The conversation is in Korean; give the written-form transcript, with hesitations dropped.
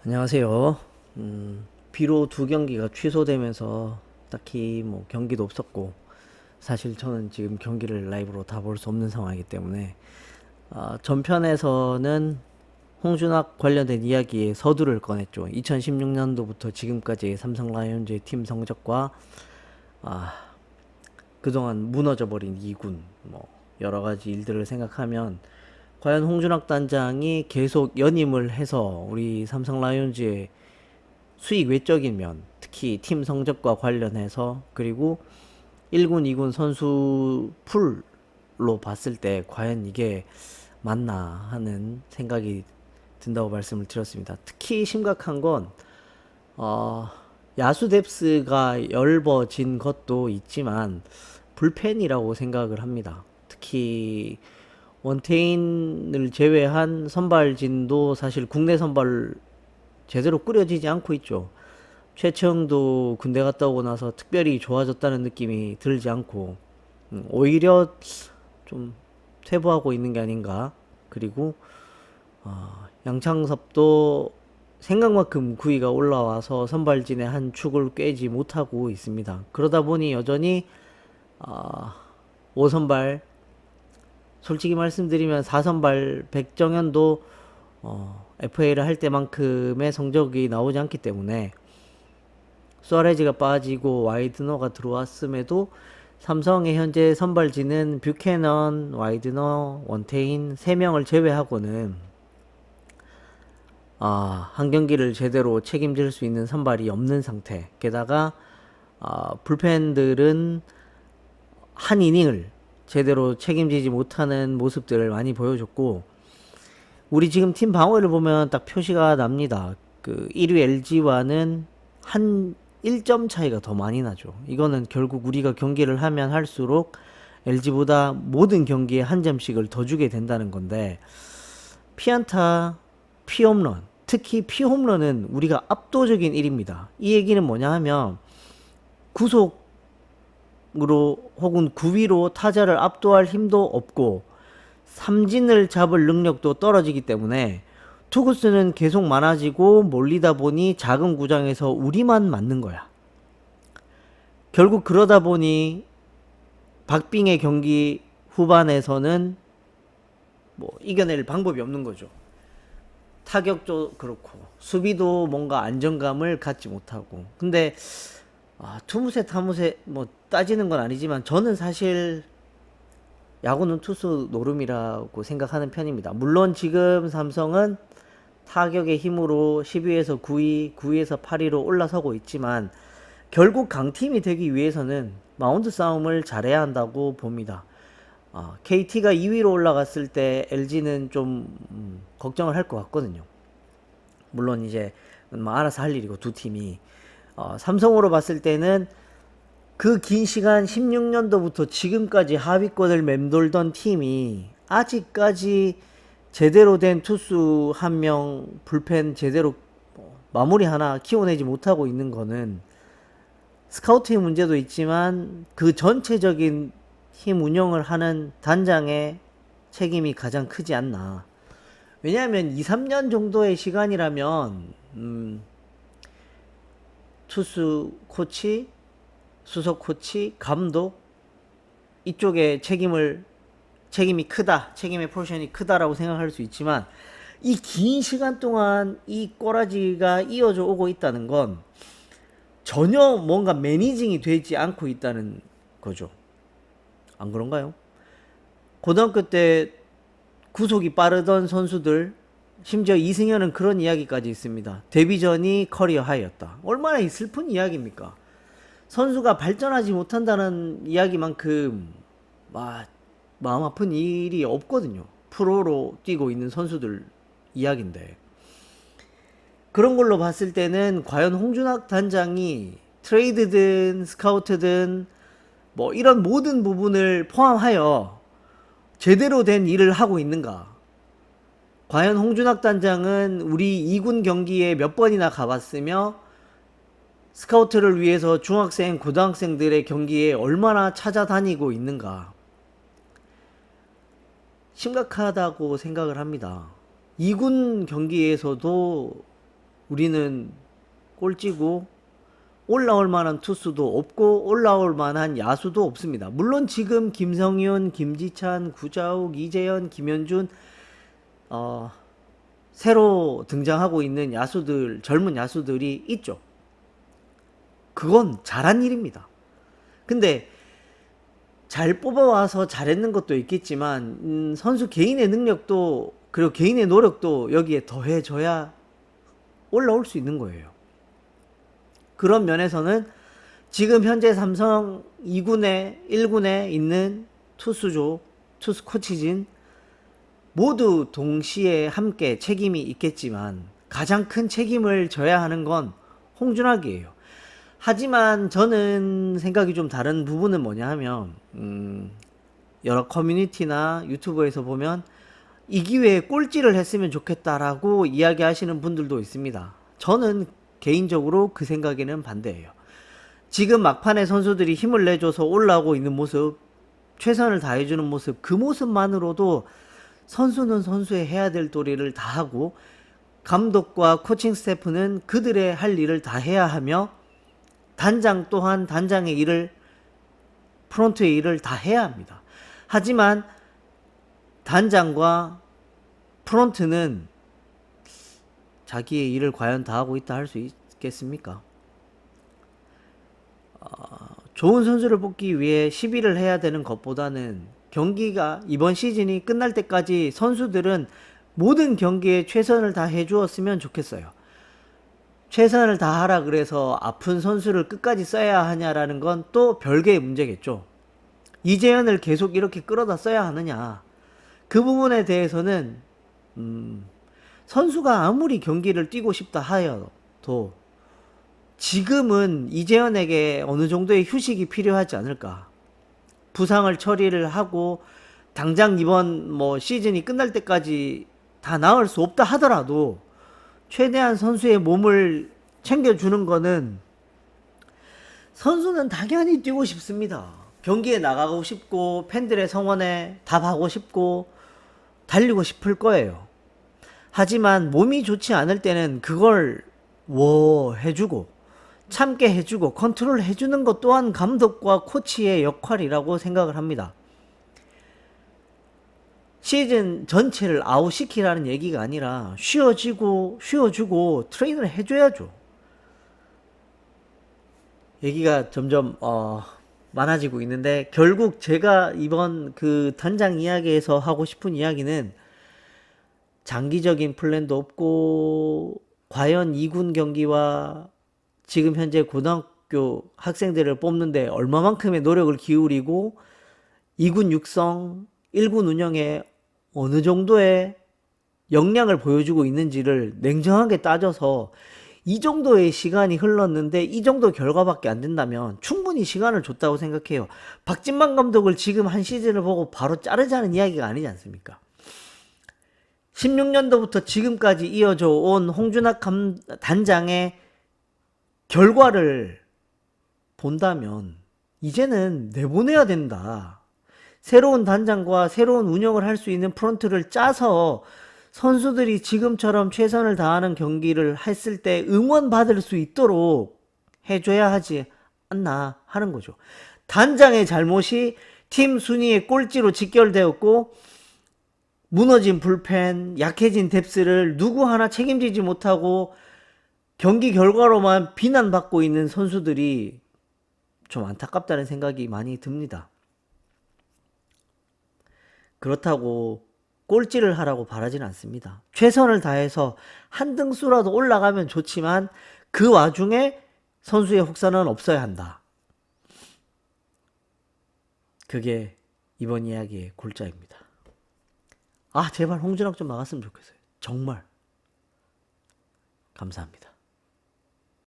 안녕하세요. 비로 두 경기가 취소되면서 딱히 뭐 경기도 없었고, 사실 저는 지금 경기를 라이브로 다 볼 수 없는 상황이기 때문에, 전편에서는 홍준학 관련된 이야기에 서두를 꺼냈죠. 2016년도부터 지금까지의 삼성 라이온즈의 팀 성적과 아, 그동안 무너져버린 2군, 뭐 여러 가지 일들을 생각하면 과연 홍준학 단장이 계속 연임을 해서 우리 삼성 라이온즈의 수익 외적인 면, 특히 팀 성적과 관련해서, 그리고 1군, 2군 선수 풀로 봤을 때 과연 이게 맞나 하는 생각이 든다고 말씀을 드렸습니다. 특히 심각한 건 어, 야수 뎁스가 엷어진 것도 있지만 불펜이라고 생각을 합니다. 특히 원태인을 제외한 선발진도 사실 국내 선발 제대로 꾸려지지 않고 있죠. 최채영도 군대 갔다 오고 나서 특별히 좋아졌다는 느낌이 들지 않고 오히려 좀 퇴보하고 있는 게 아닌가. 그리고 양창섭도 생각만큼 구위가 올라와서 선발진의 한 축을 꿰지 못하고 있습니다. 그러다 보니 여전히 5선발, 솔직히 말씀드리면 4선발 백정현도 FA를 할 때만큼의 성적이 나오지 않기 때문에, 수아레즈가 빠지고 와이드너가 들어왔음에도 삼성의 현재 선발진은 뷰캐넌, 와이드너, 원태인 3명을 제외하고는 한 경기를 제대로 책임질 수 있는 선발이 없는 상태. 게다가 불펜들은 한 이닝을 제대로 책임지지 못하는 모습들을 많이 보여줬고, 우리 지금 팀 방어를 보면 딱 표시가 납니다. 그 1위 LG와는 한 1점 차이가 더 많이 나죠. 이거는 결국 우리가 경기를 하면 할수록 LG보다 모든 경기에 한 점씩을 더 주게 된다는 건데, 피안타, 피홈런, 특히 피홈런은 우리가 압도적인 1위입니다. 이 얘기는 뭐냐 하면 구속으로 혹은 구위로 타자를 압도할 힘도 없고 삼진을 잡을 능력도 떨어지기 때문에 투구수는 계속 많아지고 몰리다 보니 작은 구장에서 우리만 맞는 거야. 결국 그러다 보니 박빙의 경기 후반에서는 뭐 이겨낼 방법이 없는 거죠. 타격도 그렇고 수비도 뭔가 안정감을 갖지 못하고. 근데 투무새 타무새 뭐 따지는 건 아니지만 저는 사실 야구는 투수 노름이라고 생각하는 편입니다. 물론 지금 삼성은 타격의 힘으로 10위에서 9위, 9위에서 8위로 올라서고 있지만 결국 강팀이 되기 위해서는 마운드 싸움을 잘해야 한다고 봅니다. KT가 2위로 올라갔을 때 LG는 좀 걱정을 할 것 같거든요. 물론 이제 뭐 알아서 할 일이고 두 팀이 삼성으로 봤을 때는 그 긴 시간 16년도부터 지금까지 하위권을 맴돌던 팀이 아직까지 제대로 된 투수 한 명, 불펜 제대로 마무리 하나 키워내지 못하고 있는 거는 스카우트의 문제도 있지만 그 전체적인 팀 운영을 하는 단장의 책임이 가장 크지 않나. 왜냐하면 2, 3년 정도의 시간이라면 투수 코치, 수석 코치, 감독 이쪽에 책임이 크다, 책임의 포션이 크다라고 생각할 수 있지만 이 긴 시간 동안 이 꼬라지가 이어져 오고 있다는 건 전혀 뭔가 매니징이 되지 않고 있다는 거죠. 안 그런가요? 고등학교 때 구속이 빠르던 선수들, 심지어 이승현은 그런 이야기까지 있습니다. 데뷔 전이 커리어 하이였다. 얼마나 슬픈 이야기입니까? 선수가 발전하지 못한다는 이야기만큼 마음 아픈 일이 없거든요. 프로로 뛰고 있는 선수들 이야기인데, 그런 걸로 봤을 때는 과연 홍준학 단장이 트레이드든 스카우트든 뭐 이런 모든 부분을 포함하여 제대로 된 일을 하고 있는가? 과연 홍준학 단장은 우리 2군 경기에 몇 번이나 가봤으며 스카우트를 위해서 중학생, 고등학생들의 경기에 얼마나 찾아다니고 있는가? 심각하다고 생각을 합니다. 2군 경기에서도 우리는 꼴찌고 올라올 만한 투수도 없고 올라올 만한 야수도 없습니다. 물론 지금 김성윤, 김지찬, 구자욱, 이재현, 김현준 새로 등장하고 있는 야수들, 젊은 야수들이 있죠. 그건 잘한 일입니다. 근데 잘 뽑아와서 잘했는 것도 있겠지만 선수 개인의 능력도 그리고 개인의 노력도 여기에 더해져야 올라올 수 있는 거예요. 그런 면에서는 지금 현재 삼성 2군에 1군에 있는 투수조, 투수 코치진 모두 동시에 함께 책임이 있겠지만 가장 큰 책임을 져야 하는 건 홍준학이에요. 하지만 저는 생각이 좀 다른 부분은 뭐냐 하면 여러 커뮤니티나 유튜브에서 보면 이 기회에 꼴찌를 했으면 좋겠다라고 이야기하시는 분들도 있습니다. 저는 개인적으로 그 생각에는 반대예요. 지금 막판에 선수들이 힘을 내줘서 올라오고 있는 모습, 최선을 다해주는 모습, 그 모습만으로도 선수는 선수의 해야 될 도리를 다하고 감독과 코칭 스태프는 그들의 할 일을 다 해야 하며 단장 또한 단장의 일을, 프론트의 일을 다 해야 합니다. 하지만 단장과 프론트는 자기의 일을 과연 다 하고 있다 할 수 있겠습니까? 좋은 선수를 뽑기 위해 시비를 해야 되는 것보다는 경기가 이번 시즌이 끝날 때까지 선수들은 모든 경기에 최선을 다 해주었으면 좋겠어요. 최선을 다하라 그래서 아픈 선수를 끝까지 써야 하냐라는 건 또 별개의 문제겠죠. 이재현을 계속 이렇게 끌어다 써야 하느냐, 그 부분에 대해서는 선수가 아무리 경기를 뛰고 싶다 하여도 지금은 이재현에게 어느 정도의 휴식이 필요하지 않을까. 부상을 처리를 하고 당장 이번 시즌이 끝날 때까지 다 나을 수 없다 하더라도 최대한 선수의 몸을 챙겨주는 거는, 선수는 당연히 뛰고 싶습니다. 경기에 나가고 싶고 팬들의 성원에 답하고 싶고 달리고 싶을 거예요. 하지만 몸이 좋지 않을 때는 그걸 해주고 참게 해주고 컨트롤 해주는 것 또한 감독과 코치의 역할이라고 생각을 합니다. 시즌 전체를 아웃시키라는 얘기가 아니라 쉬어주고 트레이너를 해줘야죠. 얘기가 점점 많아지고 있는데, 결국 제가 이번 그 단장 이야기에서 하고 싶은 이야기는 장기적인 플랜도 없고 과연 2군 경기와 지금 현재 고등학교 학생들을 뽑는데 얼마만큼의 노력을 기울이고 2군 육성, 1군 운영에 어느 정도의 역량을 보여주고 있는지를 냉정하게 따져서 이 정도의 시간이 흘렀는데 이 정도 결과밖에 안 된다면 충분히 시간을 줬다고 생각해요. 박진만 감독을 지금 한 시즌을 보고 바로 자르자는 이야기가 아니지 않습니까? 16년도부터 지금까지 이어져 온 홍준학 단장의 결과를 본다면 이제는 내보내야 된다. 새로운 단장과 새로운 운영을 할 수 있는 프론트를 짜서 선수들이 지금처럼 최선을 다하는 경기를 했을 때 응원받을 수 있도록 해줘야 하지 않나 하는 거죠. 단장의 잘못이 팀 순위의 꼴찌로 직결되었고 무너진 불펜, 약해진 뎁스를 누구 하나 책임지지 못하고 경기 결과로만 비난받고 있는 선수들이 좀 안타깝다는 생각이 많이 듭니다. 그렇다고 꼴찌를 하라고 바라진 않습니다. 최선을 다해서 한 등수라도 올라가면 좋지만 그 와중에 선수의 혹사는 없어야 한다. 그게 이번 이야기의 골자입니다. 제발 홍준학 좀 나갔으면 좋겠어요. 정말 감사합니다.